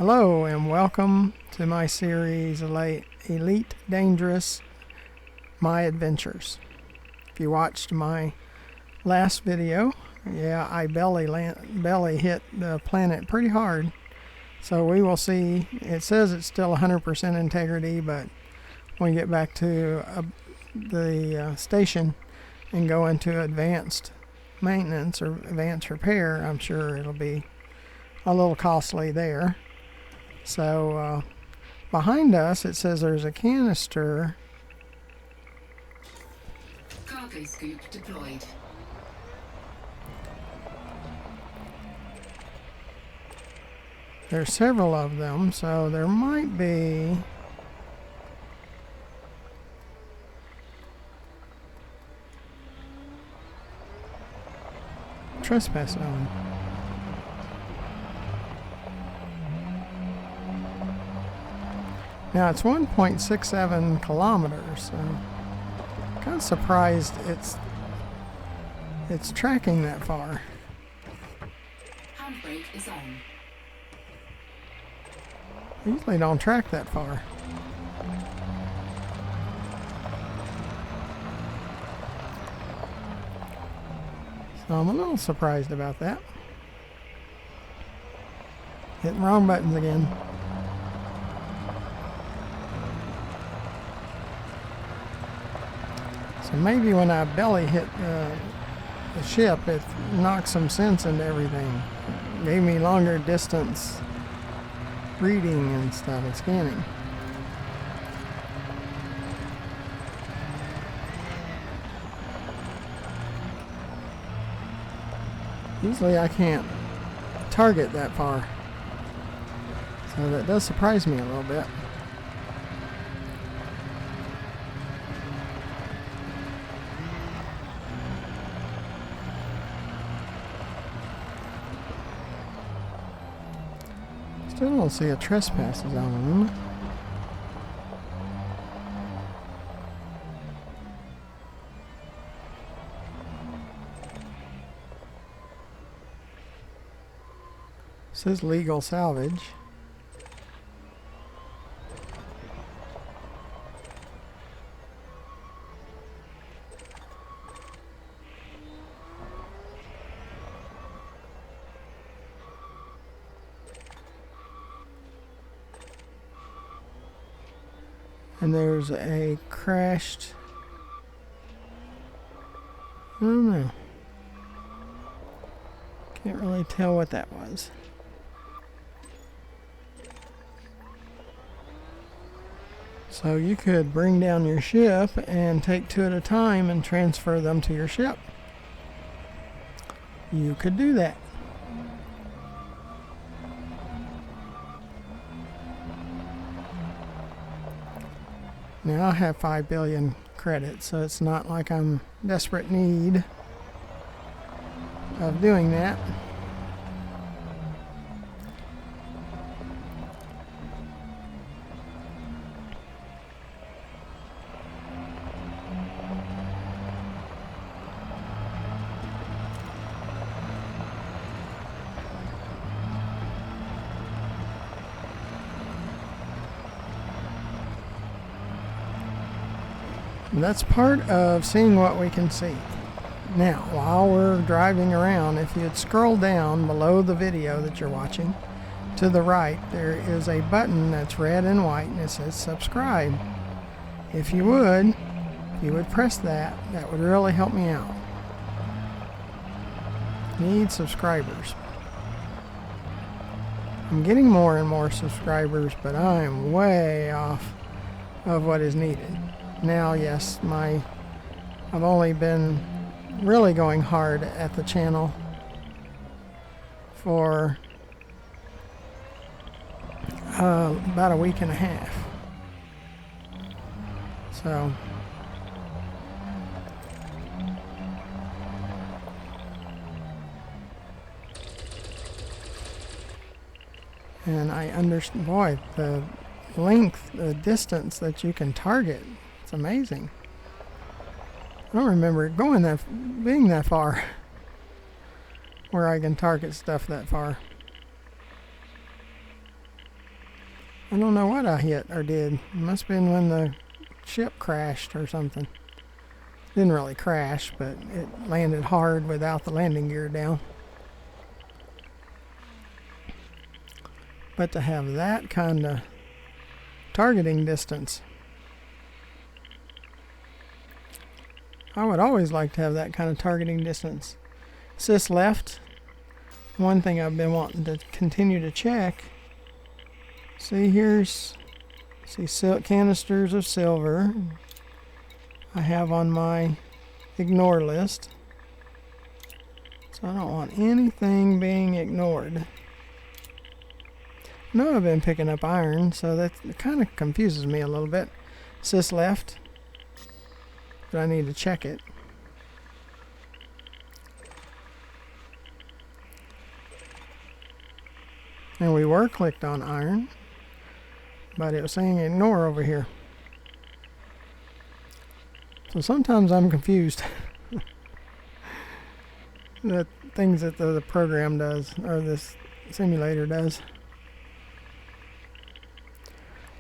Hello and welcome to my series Elite Dangerous My Adventures. If you watched my last video, I belly hit the planet pretty hard. So we will see. It says it's still 100% integrity, but when we get back to the station and go into advanced maintenance or advanced repair, I'm sure it'll be a little costly there. So behind us it says there's a canister. Cargo scoop deployed. There's several of them, so there might be trespass zone. Now it's 1.67 kilometers, so I'm kind of surprised it's tracking that far. Handbrake is on. They usually don't track that far. So I'm a little surprised about that. Hitting wrong buttons again. So maybe when I belly hit the ship, it knocked some sense into everything. Gave me longer distance reading and stuff and scanning. Usually I can't target that far, so that does surprise me a little bit. Still don't see a trespass zone. It says legal salvage. And there's a crashed, I don't know, can't really tell what that was. So you could bring down your ship and take two at a time and transfer them to your ship. You could do that. Now I have 5 billion credits, so it's not like I'm in desperate need of doing that. That's part of seeing what we can see. Now, while we're driving around, if you'd scroll down below the video that you're watching, to the right, there is a button that's red and white, and it says subscribe. If you would press that, that would really help me out. Need subscribers. I'm getting more and more subscribers, but I'm way off of what is needed. Now, yes, I've only been really going hard at the channel for about a week and a half. So and I understand, boy, the length, the distance that you can target. It's amazing. I don't remember it being that far where I can target stuff that far. I don't know what I hit or did. It must have been when the ship crashed or something. Didn't really crash, but it landed hard without the landing gear down. But to have that kind of targeting distance, I would always like to have that kind of targeting distance. Sys left. One thing I've been wanting to continue to check. See, canisters of silver I have on my ignore list. So I don't want anything being ignored. I know I've been picking up iron, so that kind of confuses me a little bit. Sys left, but I need to check it. And we were clicked on iron, but it was saying ignore over here. So sometimes I'm confused. The things that the program does, or this simulator does.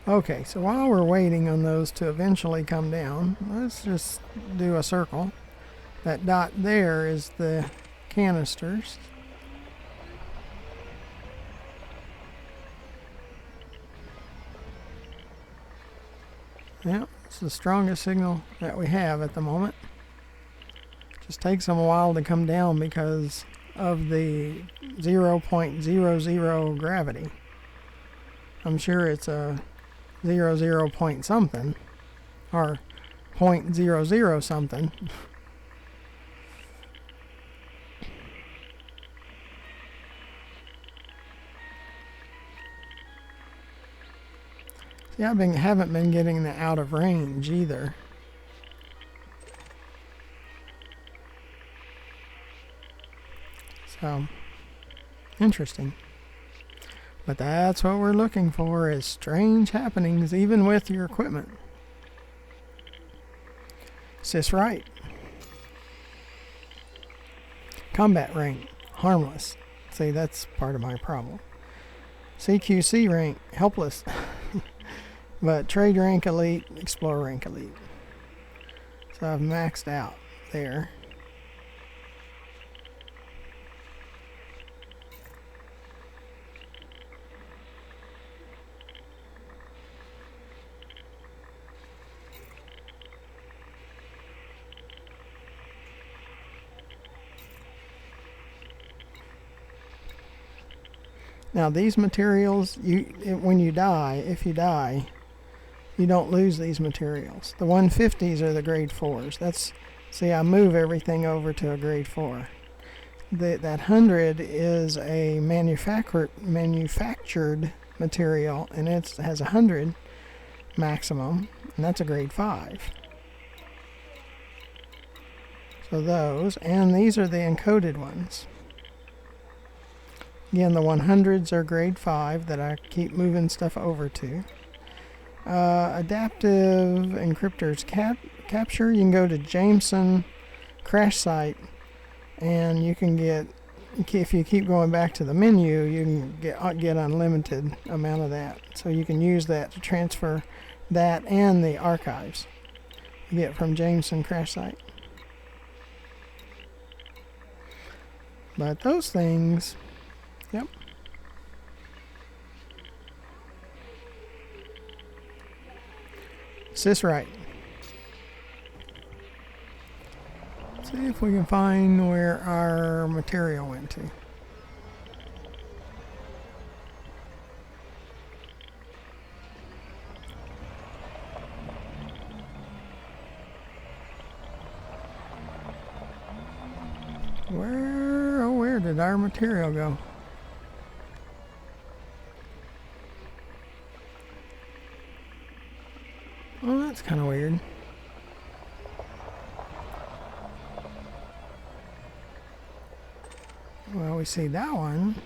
Okay, so while we're waiting on those to eventually come down, let's just do a circle. That dot there is the canisters. Yeah, it's the strongest signal that we have at the moment. Just takes them a while to come down because of the 0.00 gravity. I'm sure it's a 00 point something, or 0.00 something. See, haven't been getting the out of range either. So, interesting. But that's what we're looking for, is strange happenings even with your equipment. Sys right. Combat rank, harmless. See, that's part of my problem. CQC rank, helpless. But trade rank elite, explorer rank elite. So I've maxed out there. Now these materials, when you die, if you die, you don't lose these materials. The 150s are the grade 4s. See, I move everything over to a grade 4. That 100 is a manufactured material, and it has 100 maximum, and that's a grade 5. So those, and these are the encoded ones. Again, the 100s are grade 5 that I keep moving stuff over to. Adaptive encryptors capture. You can go to Jameson crash site, and you can get, if you keep going back to the menu, you can get unlimited amount of that. So you can use that to transfer that and the archives you get from Jameson crash site. But those things, yep. Sys right. See if we can find where our material went to. Where did our material go? Oh, that's kind of weird. Well, we see that one.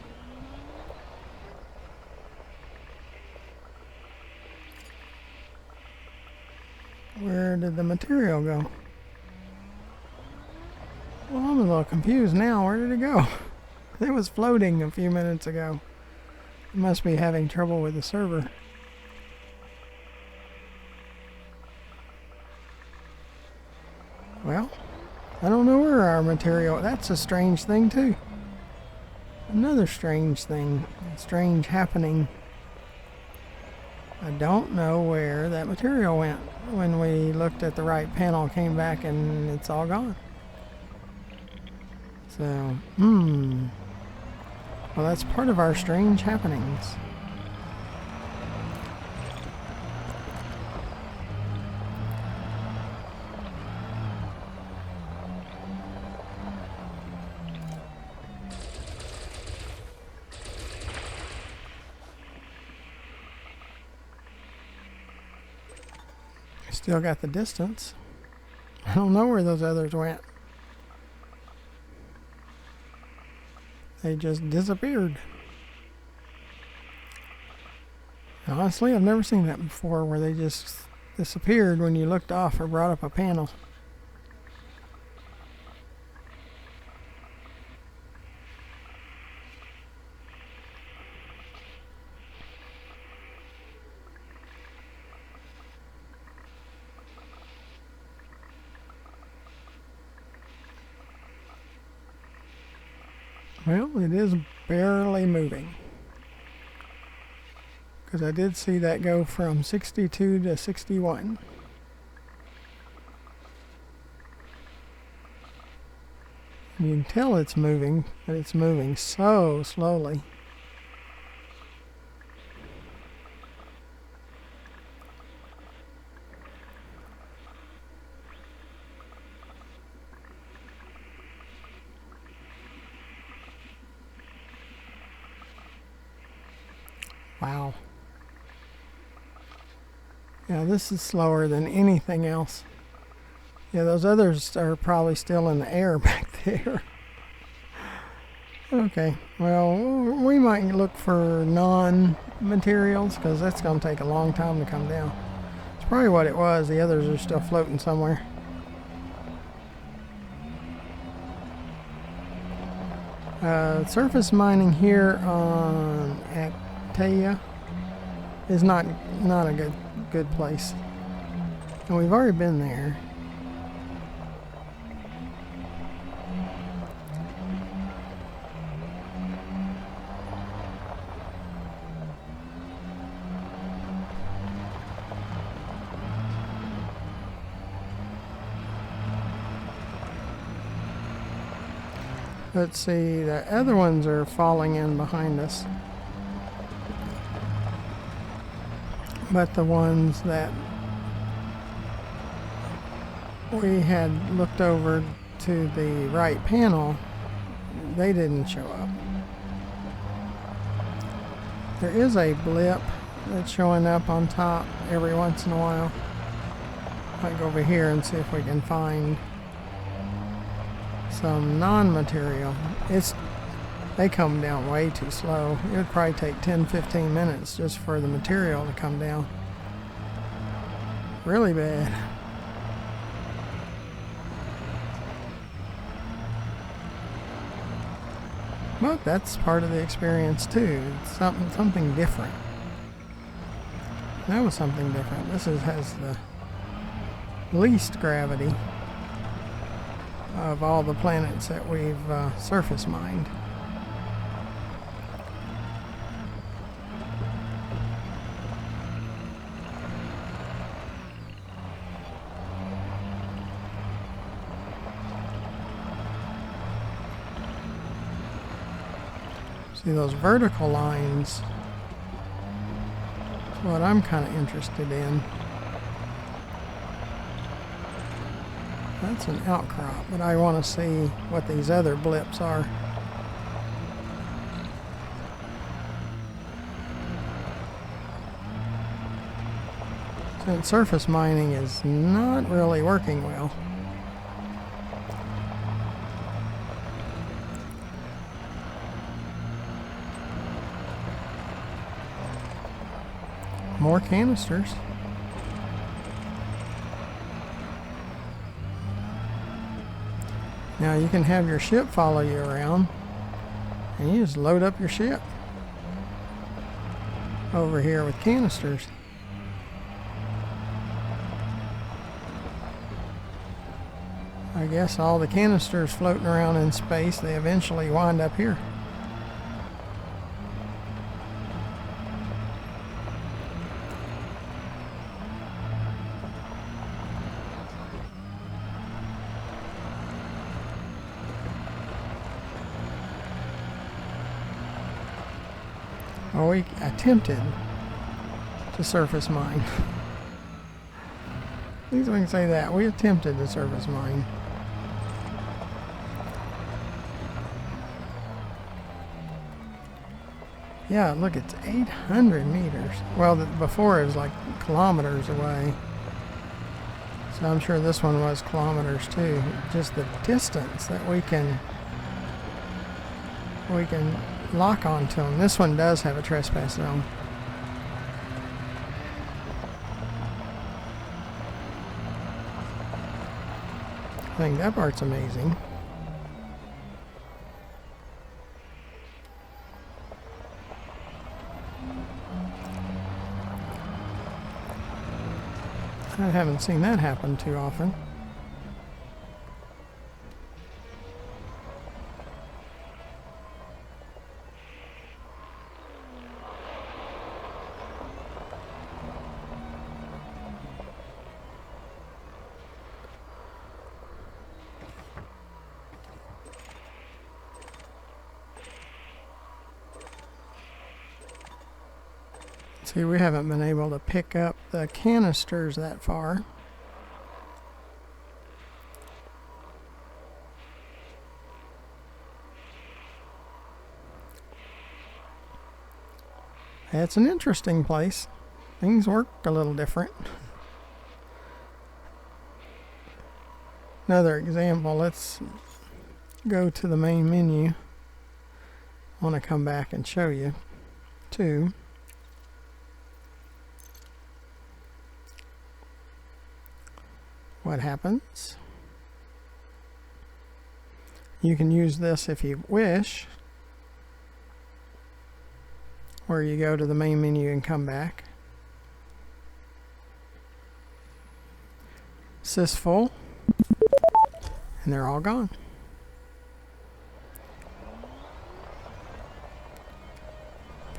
Where did the material go? Well, I'm a little confused now. Where did it go? It was floating a few minutes ago. It must be having trouble with the server. I don't know where our material... That's a strange thing, too. Another strange thing. Strange happening. I don't know where that material went. When we looked at the right panel, came back, and it's all gone. So, well, that's part of our strange happenings. Still got the distance. I don't know where those others went. They just disappeared. Honestly, I've never seen that before, where they just disappeared when you looked off or brought up a panel. Well, it is barely moving. Because I did see that go from 62 to 61. You can tell it's moving, but it's moving so slowly. Wow. Yeah, this is slower than anything else. Yeah, those others are probably still in the air back there. Okay, well, we might look for non-materials, because that's going to take a long time to come down. It's probably what it was. The others are still floating somewhere. Surface mining here on Actaea is not a good place, and we've already been there. Let's see, the other ones are falling in behind us. But the ones that we had looked over to the right panel, they didn't show up. There is a blip that's showing up on top every once in a while. I'll go over here and see if we can find some non-material. They come down way too slow. It would probably take 10-15 minutes just for the material to come down. Really bad. But that's part of the experience too. It's something different. That was something different. This has the least gravity of all the planets that we've surface mined. See, those vertical lines is what I'm kind of interested in. That's an outcrop, but I want to see what these other blips are. Since surface mining is not really working well. More canisters. Now you can have your ship follow you around, and you just load up your ship over here with canisters. I guess all the canisters floating around in space, they eventually wind up here. Oh, we attempted to surface mine. At least we can say that. We attempted to surface mine. Yeah, look, it's 800 meters. Well, before it was like kilometers away. So I'm sure this one was kilometers too. Just the distance that we can lock onto them. This one does have a trespass zone. I think that part's amazing. I haven't seen that happen too often. See, we haven't been able to pick up the canisters that far. It's an interesting place. Things work a little different. Another example, let's go to the main menu. I want to come back and show you too. What happens? You can use this if you wish, where you go to the main menu and come back. Sys full, and they're all gone.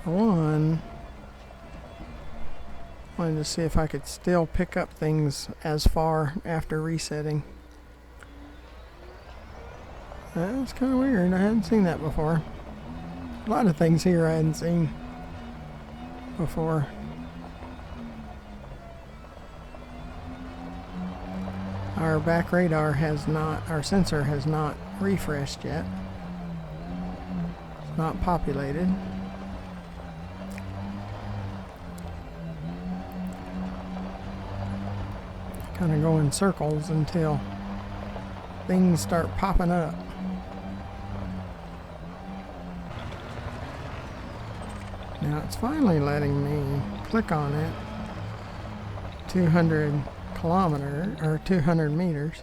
For one, wanted to see if I could still pick up things as far after resetting. That's kind of weird. I hadn't seen that before. A lot of things here I hadn't seen before. Our back radar has not, our sensor has not refreshed yet. It's not populated. Kind of go in circles until things start popping up. Now it's finally letting me click on it. 200 kilometers or 200 meters.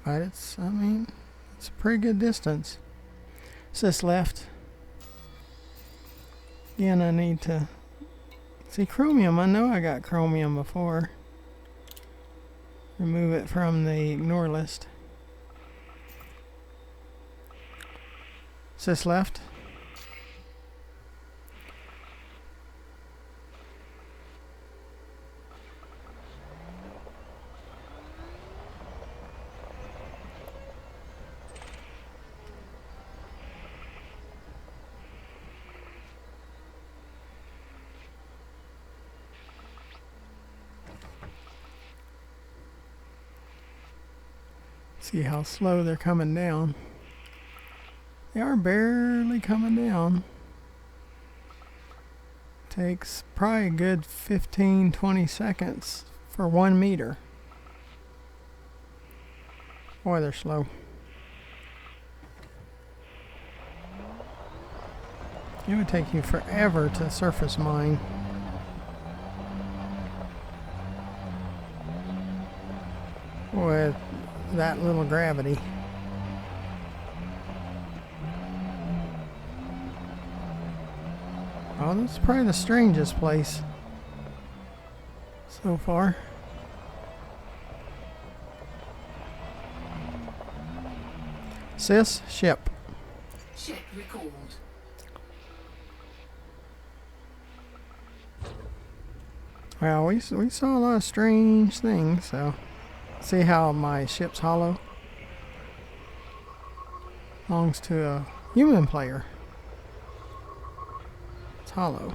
But it's, I mean, it's a pretty good distance. Sys left. Again, I need to see chromium. I know I got chromium before. Remove it from the ignore list. Sys left. See how slow they're coming down. They are barely coming down. Takes probably a good 15-20 seconds for 1 meter. Boy, they're slow. It would take you forever to surface mine. With that little gravity. Oh, this is probably the strangest place so far. Sys ship. Ship recalled. Well, we saw a lot of strange things, so see how my ship's hollow? Belongs to a human player. It's hollow.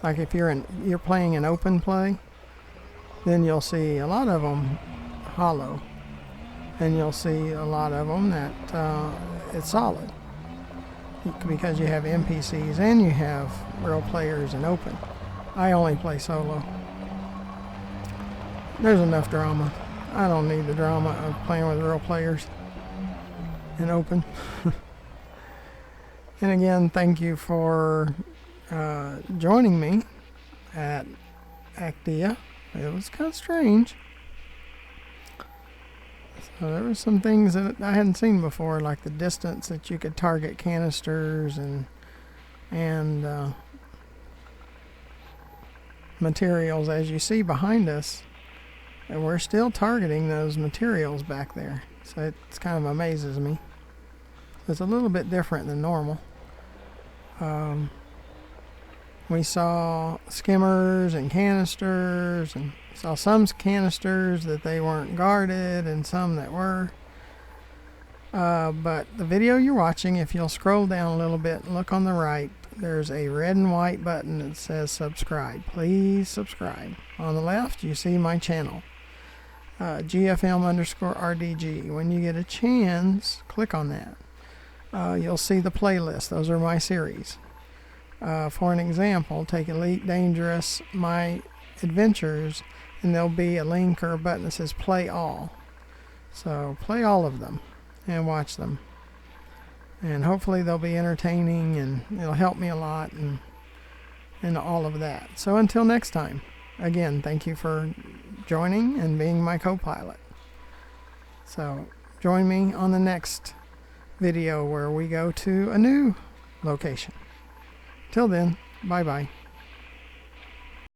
Like if you're playing an open play, then you'll see a lot of them hollow, and you'll see a lot of them that it's solid, because you have NPCs and you have real players in open. I only play solo. There's enough drama. I don't need the drama of playing with real players in open. And again, thank you for joining me at Actaea. It was kind of strange. So there were some things that I hadn't seen before, like the distance that you could target canisters and materials, as you see behind us, and we're still targeting those materials back there. So it kind of amazes me. It's a little bit different than normal. We saw skimmers and canisters, and saw some canisters that they weren't guarded and some that were. But the video you're watching, if you'll scroll down a little bit and look on the right, there's a red and white button that says subscribe. Please subscribe. On the left, you see my channel, GFM_RDG. When you get a chance, click on that. You'll see the playlist. Those are my series. For an example, take Elite Dangerous, My Adventures, and there'll be a link or a button that says play all. So play all of them and watch them. And hopefully they'll be entertaining, and it'll help me a lot, and all of that. So until next time, again, thank you for joining and being my co-pilot. So join me on the next video where we go to a new location. Till then, bye-bye.